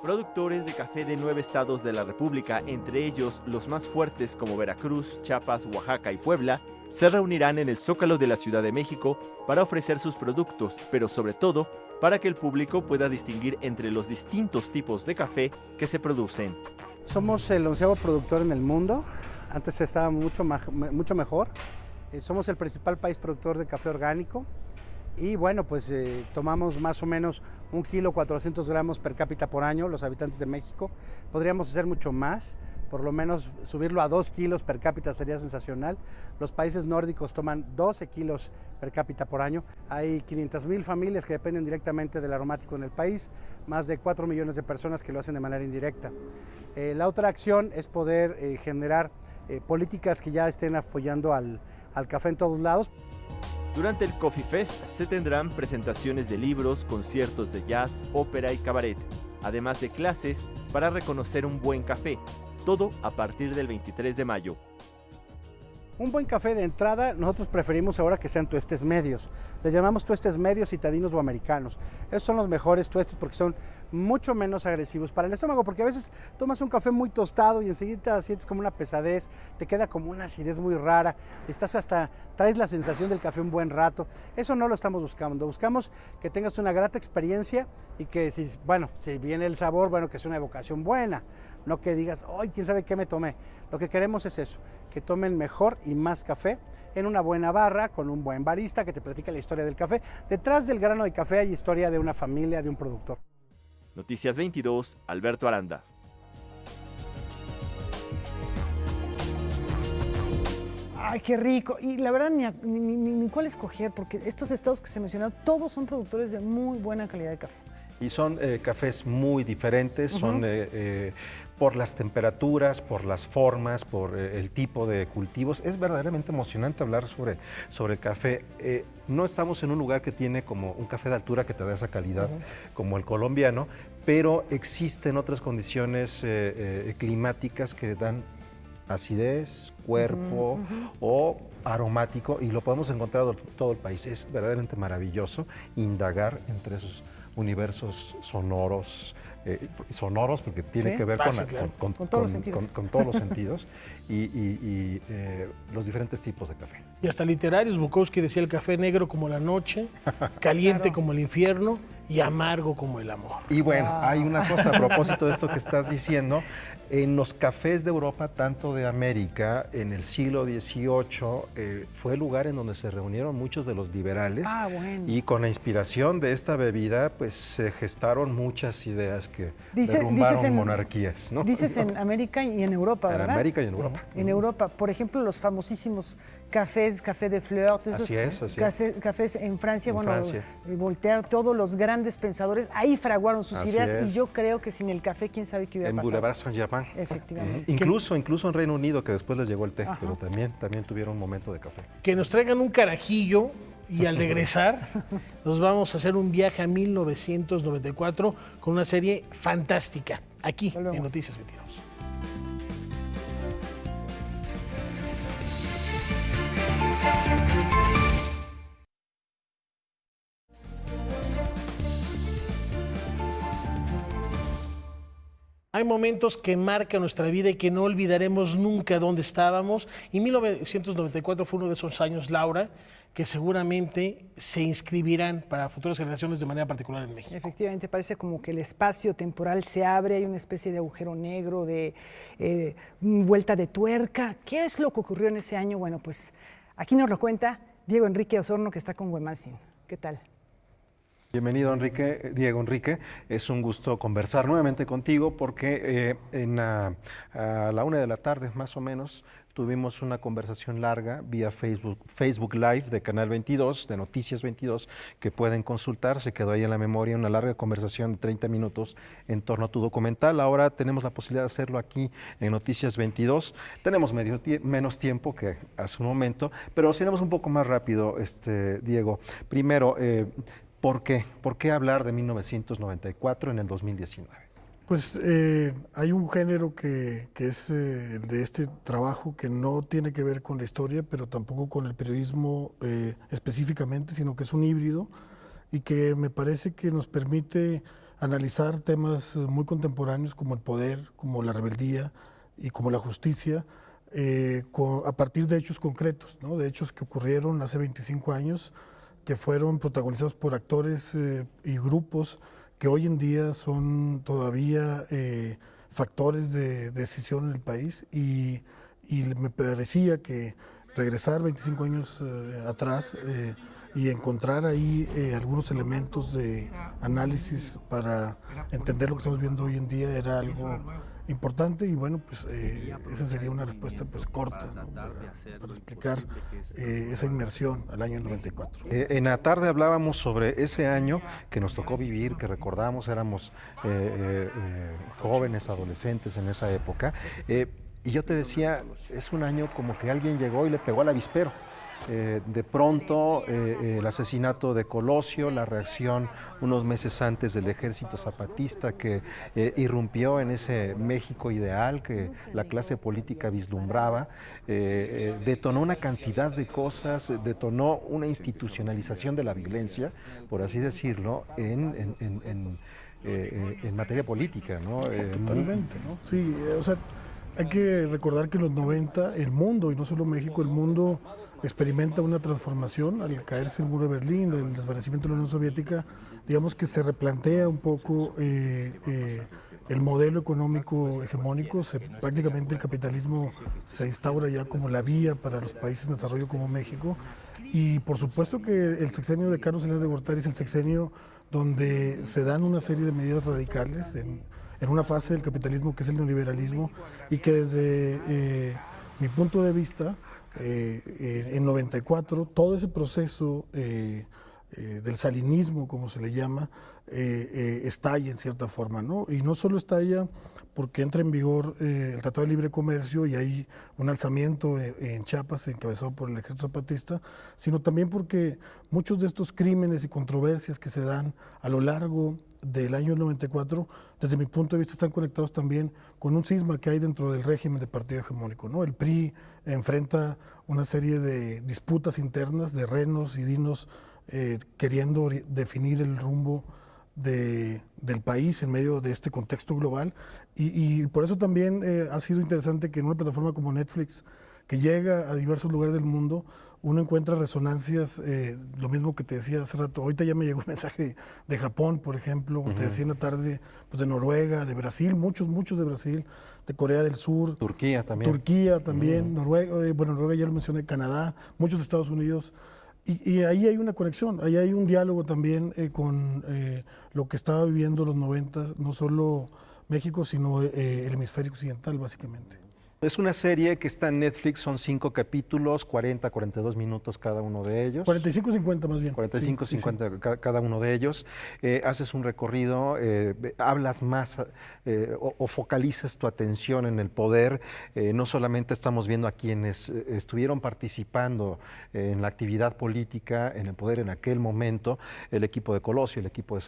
Productores de café de 9 estados de la República, entre ellos los más fuertes como Veracruz, Chiapas, Oaxaca y Puebla, se reunirán en el Zócalo de la Ciudad de México para ofrecer sus productos, pero sobre todo para que el público pueda distinguir entre los distintos tipos de café que se producen. Somos el 11º productor en el mundo, antes estaba mucho mejor. Somos el principal país productor de café orgánico. Y bueno, pues tomamos más o menos 1 kilo 400 gramos per cápita por año los habitantes de México. Podríamos hacer mucho más, por lo menos subirlo a 2 kilos per cápita sería sensacional. Los países nórdicos toman 12 kilos per cápita por año. Hay 500,000 familias que dependen directamente del aromático en el país, más de 4 millones de personas que lo hacen de manera indirecta. La otra acción es poder generar políticas que ya estén apoyando al café en todos lados. Durante el Coffee Fest se tendrán presentaciones de libros, conciertos de jazz, ópera y cabaret, además de clases para reconocer un buen café, todo a partir del 23 de mayo. Un buen café de entrada, nosotros preferimos ahora que sean tuestes medios. Le llamamos tuestes medios, citadinos o americanos. Esos son los mejores tuestes porque son mucho menos agresivos para el estómago, porque a veces tomas un café muy tostado y enseguida sientes como una pesadez, te queda como una acidez muy rara, traes la sensación del café un buen rato. Eso no lo estamos buscando. Buscamos que tengas una grata experiencia y que si viene el sabor, que sea una evocación buena. No que digas, ¡ay, quién sabe qué me tomé! Lo que queremos es eso, que tomen mejor y más café en una buena barra, con un buen barista que te platique la historia del café. Detrás del grano de café hay historia de una familia, de un productor. Noticias 22, Alberto Aranda. Ay, qué rico. Y la verdad, ni cuál escoger, porque estos estados que se mencionaron, todos son productores de muy buena calidad de café. Y son cafés muy diferentes, son por las temperaturas, por las formas, por el tipo de cultivos. Es verdaderamente emocionante hablar sobre el café. No estamos en un lugar que tiene como un café de altura que te da esa calidad como el colombiano, pero existen otras condiciones climáticas que dan acidez, cuerpo o aromático, y lo podemos encontrar en todo el país. Es verdaderamente maravilloso indagar entre esos universos sonoros, porque tiene que ver con todos los sentidos y los diferentes tipos de café. Y hasta literarios, Bukowski decía el café negro como la noche, caliente como el infierno y amargo como el amor. Y bueno, hay una cosa a propósito de esto que estás diciendo. En los cafés de Europa, tanto de América, en el siglo XVIII, fue el lugar en donde se reunieron muchos de los liberales. Y con la inspiración de esta bebida, pues se gestaron muchas ideas que derrumbaron monarquías, ¿no? Dices en América y en Europa, ¿verdad? En América y en Europa. En Europa, por ejemplo, los famosísimos café de Fleur, todos esos cafés en Francia, Voltaire, todos los grandes pensadores, ahí fraguaron sus ideas, y yo creo que sin el café, quién sabe qué hubiera pasado. En Boulevard Saint-Germain. Efectivamente. Incluso en Reino Unido, que después les llegó el té, pero también tuvieron un momento de café. Que nos traigan un carajillo y al regresar nos vamos a hacer un viaje a 1994 con una serie fantástica, aquí en Noticias 22. Hay momentos que marcan nuestra vida y que no olvidaremos nunca dónde estábamos. Y 1994 fue uno de esos años, Laura, que seguramente se inscribirán para futuras generaciones de manera particular en México. Efectivamente, parece como que el espacio temporal se abre, hay una especie de agujero negro, de vuelta de tuerca. ¿Qué es lo que ocurrió en ese año? Bueno, pues aquí nos lo cuenta Diego Enrique Osorno, que está con Huemalsin. ¿Qué tal? Bienvenido, Diego Enrique. Es un gusto conversar nuevamente contigo porque a la 1 de la tarde, más o menos, tuvimos una conversación larga vía Facebook Live de Canal 22, de Noticias 22, que pueden consultar. Se quedó ahí en la memoria una larga conversación de 30 minutos en torno a tu documental. Ahora tenemos la posibilidad de hacerlo aquí en Noticias 22. Tenemos menos tiempo que hace un momento, pero si iremos un poco más rápido, Diego. Primero, ¿por qué? ¿Por qué hablar de 1994 en el 2019? Pues hay un género que es de este trabajo que no tiene que ver con la historia, pero tampoco con el periodismo específicamente, sino que es un híbrido y que me parece que nos permite analizar temas muy contemporáneos como el poder, como la rebeldía y como la justicia, a partir de hechos concretos, ¿no? De hechos que ocurrieron hace 25 años, que fueron protagonizados por actores y grupos que hoy en día son todavía factores de decisión en el país, y me parecía que regresar 25 años atrás y encontrar ahí algunos elementos de análisis para entender lo que estamos viendo hoy en día era algo importante, y bueno, pues esa sería una respuesta pues corta, ¿no? para explicar esa inmersión al año 94. En la tarde hablábamos sobre ese año que nos tocó vivir, que recordamos, éramos jóvenes, adolescentes en esa época, y yo te decía, es un año como que alguien llegó y le pegó al avispero. de pronto el asesinato de Colosio, la reacción unos meses antes del ejército zapatista que irrumpió en ese México ideal que la clase política vislumbraba, detonó una cantidad de cosas, detonó una institucionalización de la violencia, por así decirlo, en materia política, ¿no? Totalmente, ¿no? Sí, o sea, hay que recordar que en los 90 el mundo, y no solo México, el mundo experimenta una transformación al caerse el muro de Berlín, el desvanecimiento de la Unión Soviética, digamos que se replantea un poco el modelo económico hegemónico, prácticamente el capitalismo se instaura ya como la vía para los países en desarrollo como México, y por supuesto que el sexenio de Carlos Salinas de Gortari es el sexenio donde se dan una serie de medidas radicales en una fase del capitalismo que es el neoliberalismo, y que desde mi punto de vista, en 94, todo ese proceso del salinismo, como se le llama, estalla en cierta forma, ¿no? Y no solo estalla porque entra en vigor el Tratado de Libre Comercio y hay un alzamiento en Chiapas encabezado por el ejército zapatista, sino también porque muchos de estos crímenes y controversias que se dan a lo largo del año 94, desde mi punto de vista están conectados también con un cisma que hay dentro del régimen de partido hegemónico, ¿no? El PRI enfrenta una serie de disputas internas, de renos y dinos queriendo definir el rumbo del país en medio de este contexto global, y por eso también ha sido interesante que en una plataforma como Netflix, que llega a diversos lugares del mundo, uno encuentra resonancias, lo mismo que te decía hace rato. Ahorita ya me llegó un mensaje de Japón, por ejemplo, te decía en la tarde, pues de Noruega, de Brasil, muchos de Brasil, de Corea del Sur. Turquía también. Noruega, bueno, Noruega ya lo mencioné, Canadá, muchos de Estados Unidos. Y ahí hay una conexión, ahí hay un diálogo también con lo que estaba viviendo los 90, no solo México, sino el hemisferio occidental, básicamente. Es una serie que está en Netflix, son 5 capítulos, 40, 42 minutos cada uno de ellos. 45, 50 más bien. 45, sí, 50 sí. Cada uno de ellos. Haces un recorrido, hablas más o focalizas tu atención en el poder. No solamente estamos viendo a quienes estuvieron participando en la actividad política, en el poder en aquel momento, el equipo de Colosio, el equipo de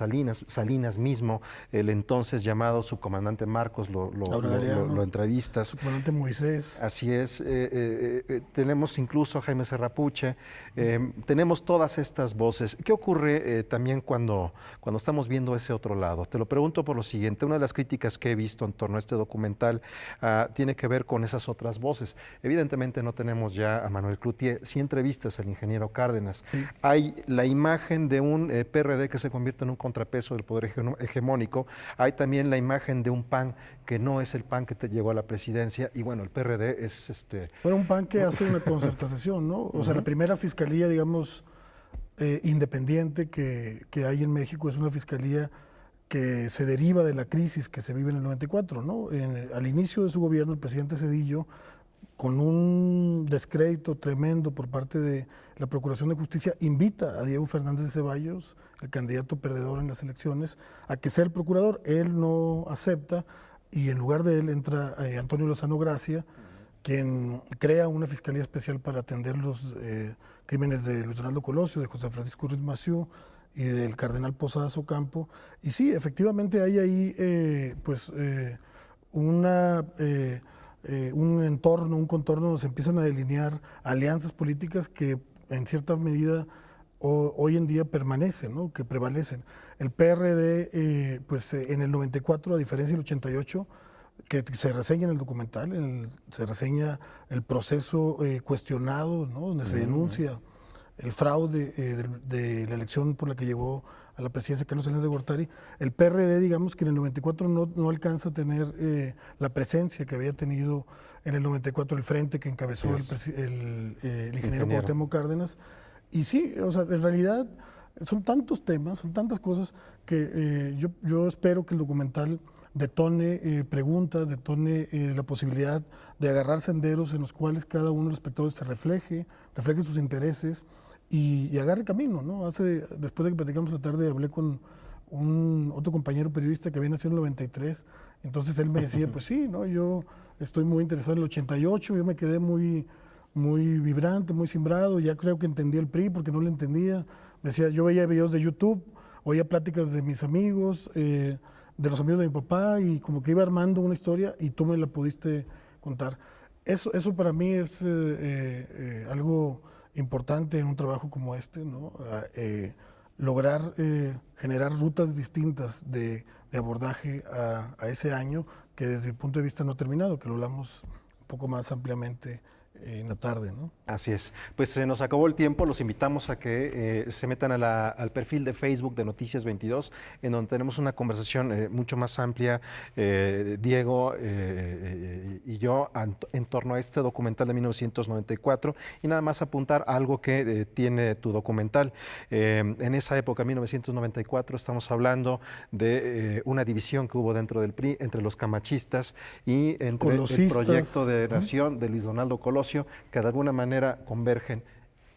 Salinas mismo, el entonces llamado subcomandante Marcos, lo entrevistas. Subcomandante Moisés. Así es, tenemos incluso a Jaime Serrapuche, tenemos todas estas voces. ¿Qué ocurre también cuando estamos viendo ese otro lado? Te lo pregunto por lo siguiente, una de las críticas que he visto en torno a este documental tiene que ver con esas otras voces. Evidentemente no tenemos ya a Manuel Cloutier, sí entrevistas al ingeniero Cárdenas. Sí. Hay la imagen de un PRD que se convierte en un contrapeso del poder hegemónico, hay también la imagen de un PAN que no es el PAN que te llegó a la presidencia, y bueno, el PRD es Bueno, un PAN que hace una concertación, ¿no? O sea, la primera fiscalía, digamos, independiente que hay en México es una fiscalía que se deriva de la crisis que se vive en el 94, ¿no? Al inicio de su gobierno, el presidente Zedillo, con un descrédito tremendo por parte de la Procuración de Justicia, invita a Diego Fernández de Ceballos, el candidato perdedor en las elecciones, a que sea el procurador. Él no acepta, y en lugar de él entra Antonio Lozano Gracia, quien crea una fiscalía especial para atender los crímenes de Luis Donaldo Colosio, de José Francisco Ruiz Massieu y del cardenal Posadas Ocampo. Y sí, efectivamente hay ahí un entorno, un contorno donde se empiezan a delinear alianzas políticas que en cierta medida hoy en día permanecen, ¿no? Que prevalecen. El PRD, en el 94, a diferencia del 88, que se reseña en el documental, se reseña el proceso cuestionado, ¿no? Donde se denuncia el fraude de la elección por la que llegó a la presidencia Carlos Salinas de Gortari. El PRD, digamos que en el 94 no alcanza a tener la presencia que había tenido en el 94 el frente que encabezó el ingeniero Cuauhtémoc Cárdenas. Y sí, o sea, en realidad son tantos temas, son tantas cosas que yo espero que el documental detone preguntas, detone la posibilidad de agarrar senderos en los cuales cada uno de los espectadores se refleje sus intereses y agarre camino, ¿no? Después de que platicamos la tarde, hablé con otro compañero periodista que había nacido en el 93, entonces él me decía, pues sí, ¿no? Yo estoy muy interesado en el 88, yo me quedé muy muy vibrante, muy simbrado. Ya creo que entendí el PRI porque no lo entendía. Decía, yo veía videos de YouTube, oía pláticas de mis amigos, de los amigos de mi papá, y como que iba armando una historia y tú me la pudiste contar. Eso para mí es algo importante en un trabajo como este, ¿no? Lograr generar rutas distintas de abordaje a ese año que desde mi punto de vista no ha terminado, que lo hablamos un poco más ampliamente en la tarde, ¿no? Así es. Pues se nos acabó el tiempo, los invitamos a que se metan al perfil de Facebook de Noticias 22, en donde tenemos una conversación mucho más amplia, Diego y yo, en torno a este documental de 1994, y nada más apuntar algo que tiene tu documental. En esa época, 1994, estamos hablando de una división que hubo dentro del PRI entre los camachistas y entre el Proyecto de Nación de Luis Donaldo Colosio, que de alguna manera convergen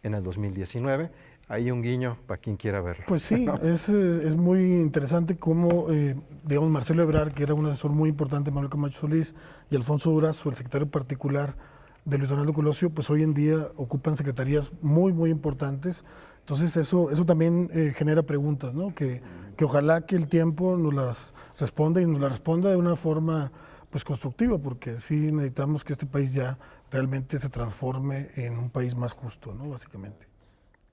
en el 2019. Hay un guiño para quien quiera verlo. Pues sí, ¿no? Es muy interesante cómo, digamos, Marcelo Ebrard, que era un asesor muy importante de Manuel Camacho Solís, y Alfonso Durazo, el secretario particular de Luis Donaldo Colosio, pues hoy en día ocupan secretarías muy, muy importantes. Entonces eso también genera preguntas, ¿no? Que ojalá que el tiempo nos las responda, y nos las responda de una forma pues constructiva, porque sí necesitamos que este país ya realmente se transforme en un país más justo, ¿no? Básicamente.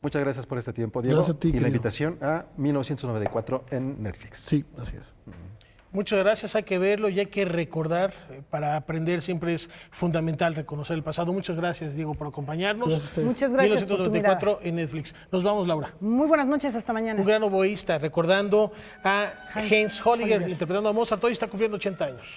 Muchas gracias por este tiempo, Diego. Gracias a ti, y querido. la invitación a 1994 en Netflix. Sí, así es. Muchas gracias, hay que verlo y hay que recordar. Para aprender siempre es fundamental reconocer el pasado. Muchas gracias, Diego, por acompañarnos. Muchas gracias por tu 1994 en Netflix. Nos vamos, Laura. Muy buenas noches, hasta mañana. Un gran oboísta, recordando a Hans Holliger, interpretando a Mozart. Hoy está cumpliendo 80 años.